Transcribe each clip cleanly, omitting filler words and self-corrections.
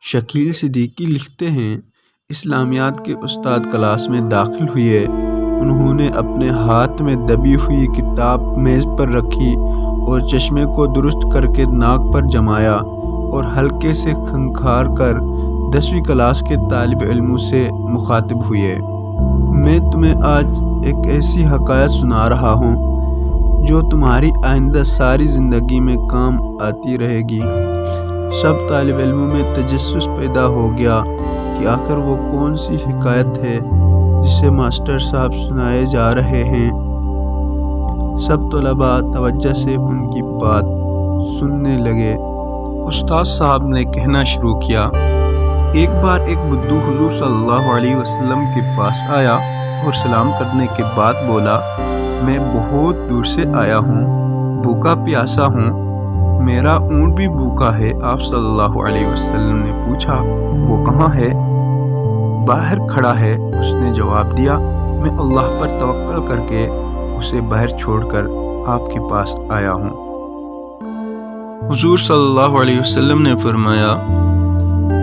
شکیل صدیقی لکھتے ہیں، اسلامیات کے استاد کلاس میں داخل ہوئے۔ انہوں نے اپنے ہاتھ میں دبی ہوئی کتاب میز پر رکھی اور چشمے کو درست کر کے ناک پر جمایا اور ہلکے سے کھنکھار کر 10ویں کلاس کے طالب علموں سے مخاطب ہوئے۔ میں تمہیں آج ایک ایسی حکایت سنا رہا ہوں جو تمہاری آئندہ ساری زندگی میں کام آتی رہے گی۔ سب طالب علموں میں تجسس پیدا ہو گیا کہ آخر وہ کون سی حکایت ہے جسے ماسٹر صاحب سنائے جا رہے ہیں۔ سب طلباء توجہ سے ان کی بات سننے لگے۔ استاد صاحب نے کہنا شروع کیا، ایک بار ایک بدھو حضور صلی اللہ علیہ وسلم کے پاس آیا اور سلام کرنے کے بعد بولا، میں بہت دور سے آیا ہوں، بھوکا پیاسا ہوں، میرا اونٹ بھی بھوکا ہے۔ آپ صلی اللہ علیہ وسلم نے پوچھا، وہ کہاں ہے؟ باہر کھڑا ہے، اس نے جواب دیا۔ میں اللہ پر توکل کر کے اسے باہر چھوڑ کر آپ کے پاس آیا ہوں۔ حضور صلی اللہ علیہ وسلم نے فرمایا،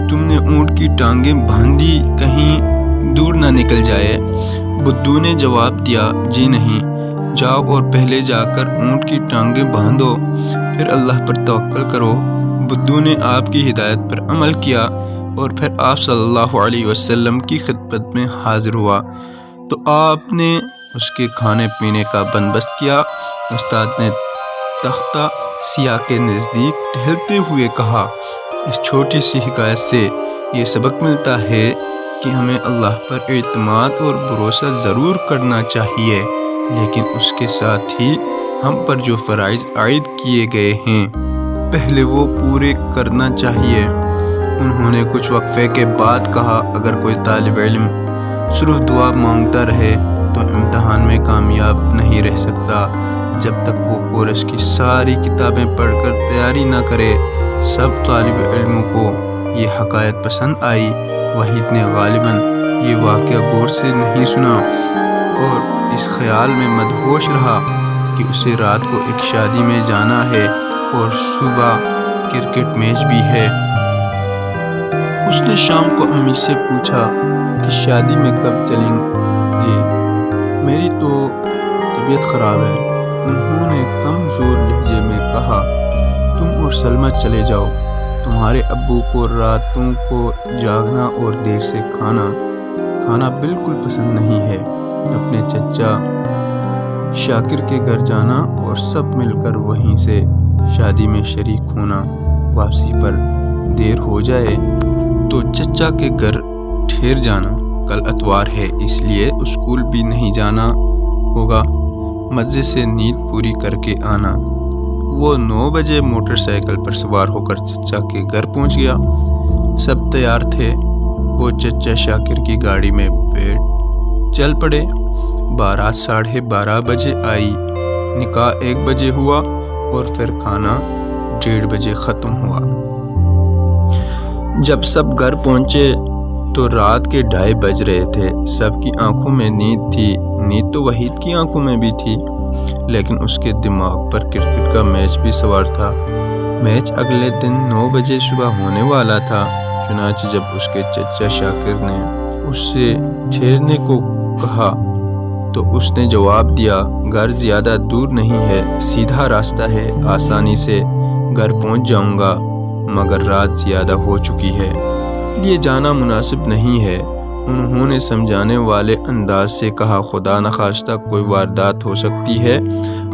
تم نے اونٹ کی ٹانگیں باندھی کہیں دور نہ نکل جائے؟ بدھو نے جواب دیا، جی نہیں۔ جاؤ اور پہلے جا کر اونٹ کی ٹانگیں باندھو، پھر اللہ پر توکل کرو۔ بدھو نے آپ کی ہدایت پر عمل کیا اور پھر آپ صلی اللہ علیہ وسلم کی خدمت میں حاضر ہوا تو آپ نے اس کے کھانے پینے کا بندوبست کیا۔ استاد نے تختہ سیاہ کے نزدیک ٹہلتے ہوئے کہا، اس چھوٹی سی حکایت سے یہ سبق ملتا ہے کہ ہمیں اللہ پر اعتماد اور بھروسہ ضرور کرنا چاہیے، لیکن اس کے ساتھ ہی ہم پر جو فرائض عائد کیے گئے ہیں پہلے وہ پورے کرنا چاہیے۔ انہوں نے کچھ وقفے کے بعد کہا، اگر کوئی طالب علم صرف دعا مانگتا رہے تو امتحان میں کامیاب نہیں رہ سکتا جب تک وہ کورس کی ساری کتابیں پڑھ کر تیاری نہ کرے۔ سب طالب علموں کو یہ حکایت پسند آئی۔ وحید نے غالباً یہ واقعہ غور سے نہیں سنا اور اس خیال میں مدہوش رہا کہ اسے رات کو ایک شادی میں جانا ہے اور صبح کرکٹ میچ بھی ہے۔ اس نے شام کو امی سے پوچھا کہ شادی میں کب چلیں گے؟ میری تو طبیعت خراب ہے۔ انہوں نے کمزور لہجے میں کہا، تم اور سلمہ چلے جاؤ، تمہارے ابو کو راتوں کو جاگنا اور دیر سے کھانا بالکل پسند نہیں ہے۔ اپنے چچا شاکر کے گھر جانا اور سب مل کر وہیں سے شادی میں شریک ہونا۔ واپسی پر دیر ہو جائے تو چچا کے گھر ٹھہر جانا، کل اتوار ہے اس لیے اسکول بھی نہیں جانا ہوگا۔ مزے سے نیند پوری کر کے آنا۔ وہ 9 بجے موٹر سائیکل پر سوار ہو کر چچا کے گھر پہنچ گیا۔ سب تیار تھے۔ وہ چچا شاکر کی گاڑی میں بیٹھ چل پڑے۔ بارات 12:30 بجے آئی، نکاح 1 بجے ہوا اور پھر کھانا 1:30 بجے ختم ہوا۔ جب سب گھر پہنچے تو رات کے 2:30 بج رہے تھے۔ سب کی آنکھوں میں نیند تھی۔ نیند تو وحید کی آنکھوں میں بھی تھی، لیکن اس کے دماغ پر کرکٹ کا میچ بھی سوار تھا۔ میچ اگلے دن 9 بجے صبح ہونے والا تھا۔ چنانچہ جب اس کے چچا شاکر نے اس سے ٹھہرنے کو کہا تو اس نے جواب دیا، گھر زیادہ دور نہیں ہے، سیدھا راستہ ہے، آسانی سے گھر پہنچ جاؤں گا، مگر رات زیادہ ہو چکی ہے، اس لیے جانا مناسب نہیں ہے۔ انہوں نے سمجھانے والے انداز سے کہا، خدا نخواستہ کوئی واردات ہو سکتی ہے،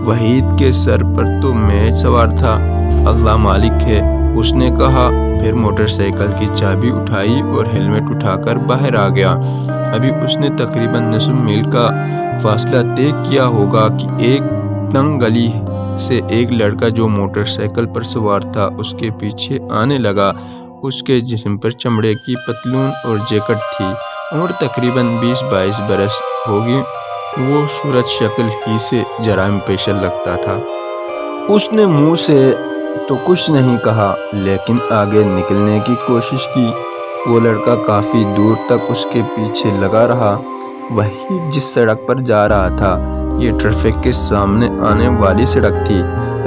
وحید کے سر پر تو میچ سوار تھا، اللہ مالک ہے۔ اس نے کہا، پھر موٹر سائیکل کی چابی اٹھائی اور ہیلمٹ اٹھا کر باہر آ گیا۔ ابھی اس نے تقریباً نصف میل کا فاصلہ طے کیا ہوگا کہ ایک تنگ گلی سے ایک لڑکا جو موٹر سائیکل پر سوار تھا اس کے پیچھے آنے لگا۔ اس کے جسم پر چمڑے کی پتلون اور جیکٹ تھی، عمر تقریباً 20-22 برس ہوگی۔ وہ صورت شکل ہی سے جرائم پیشہ لگتا تھا۔ اس نے منہ سے تو کچھ نہیں کہا، لیکن آگے نکلنے کی کوشش کی۔ وہ لڑکا کافی دور تک اس کے پیچھے لگا رہا۔ وحید جس سڑک پر جا رہا تھا یہ ٹریفک کے سامنے آنے والی سڑک تھی۔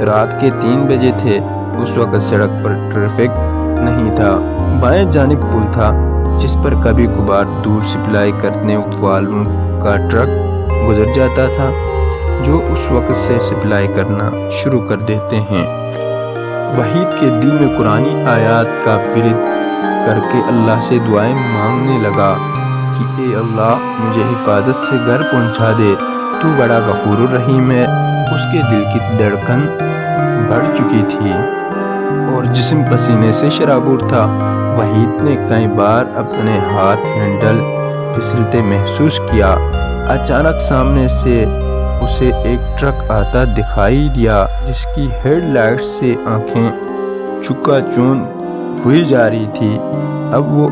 رات کے 3 بجے تھے۔ اس وقت سڑک پر ٹریفک نہیں تھا۔ بائیں جانب پل تھا جس پر کبھی کبھار دور سپلائی کرنے والوں کا ٹرک گزر جاتا تھا جو اس وقت سے سپلائی کرنا شروع کر دیتے ہیں۔ وحید کے دل میں قرآنی آیات کا ورد کر کے اللہ سے دعائیں مانگنے لگا کہ اے اللہ مجھے حفاظت سے گھر پہنچا دے، تو بڑا غفور الرحیم ہے۔ اس کے دل کی دھڑکن بڑھ چکی تھی اور جسم پسینے سے شرابور تھا۔ وحید نے کئی بار اپنے ہاتھ ہینڈل پھسلتے محسوس کیا۔ اچانک سامنے سے اسے ایک ٹرک آتا دکھائی دیا جس کی ہیڈ لائٹ سے آنکھیں چکا چون ہوئی جا رہی تھی۔ اب وہ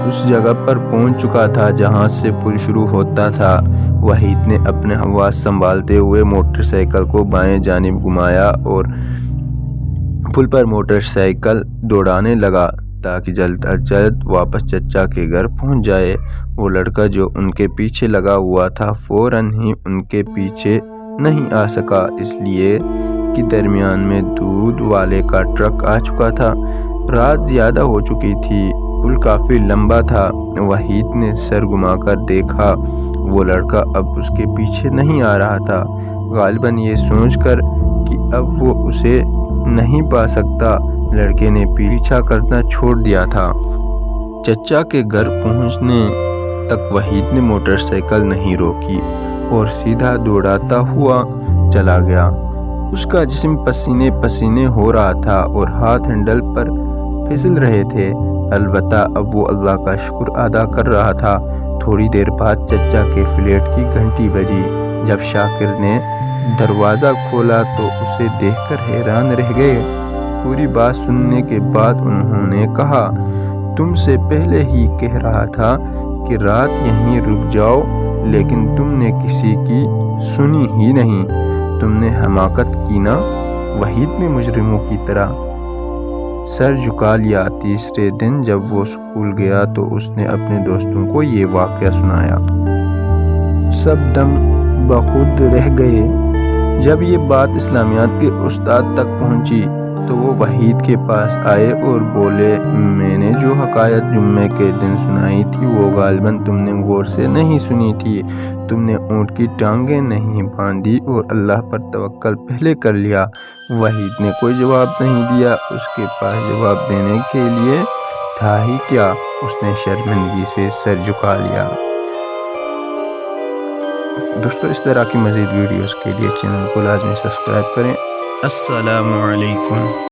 اس جگہ پر پہنچ چکا تھا جہاں سے پل شروع ہوتا تھا۔ وحید نے اپنے حواس سنبھالتے ہوئے موٹر سائیکل کو بائیں جانب گھمایا اور پل پر موٹر سائیکل دوڑانے لگا تاکہ جلد از جلد واپس چچا کے گھر پہنچ جائے۔ وہ لڑکا جو ان کے پیچھے لگا ہوا تھا فوراً ہی ان کے پیچھے نہیں آ سکا، اس لیے کہ درمیان میں دودھ والے کا ٹرک آ چکا تھا۔ رات زیادہ ہو چکی تھی، پل کافی لمبا تھا۔ وحید نے سر گھما کر دیکھا، وہ لڑکا اب اس کے پیچھے نہیں آ رہا تھا، غالباً یہ سوچ کر کہ اب وہ اسے نہیں پا سکتا لڑکے نے پیچھا کرنا چھوڑ دیا تھا۔ چچا کے گھر پہنچنے تک وحید نے موٹر سائیکل نہیں روکی اور سیدھا دوڑاتا ہوا چلا گیا۔ اس کا جسم پسینے پسینے ہو رہا تھا اور ہاتھ ہینڈل پر پھسل رہے تھے، البتہ اب وہ اللہ کا شکر ادا کر رہا تھا۔ تھوڑی دیر بعد چچا کے فلیٹ کی گھنٹی بجی۔ جب شاکر نے دروازہ کھولا تو اسے دیکھ کر حیران رہ گئے۔ پوری بات سننے کے بعد انہوں نے کہا، تم سے پہلے ہی کہہ رہا تھا کہ رات یہیں رک جاؤ، لیکن تم نے کسی کی سنی ہی نہیں، تم نے حماقت کی نا۔ وحید نے مجرموں کی طرح سر جھکا لیا۔ تیسرے دن جب وہ اسکول گیا تو اس نے اپنے دوستوں کو یہ واقعہ سنایا۔ سب دم بخود رہ گئے۔ جب یہ بات اسلامیات کے استاد تک پہنچی تو وہ وحید کے پاس آئے اور بولے، میں نے جو حکایت جمعے کے دن سنائی تھی وہ غالباً تم نے غور سے نہیں سنی تھی۔ تم نے اونٹ کی ٹانگیں نہیں باندھی اور اللہ پر توکل پہلے کر لیا۔ وحید نے کوئی جواب نہیں دیا، اس کے پاس جواب دینے کے لیے تھا ہی کیا، اس نے شرمندگی سے سر جھکا لیا۔ دوستو اس طرح کی مزید ویڈیوز کے لیے چینل کو لازمی سبسکرائب کریں۔ السلام علیکم۔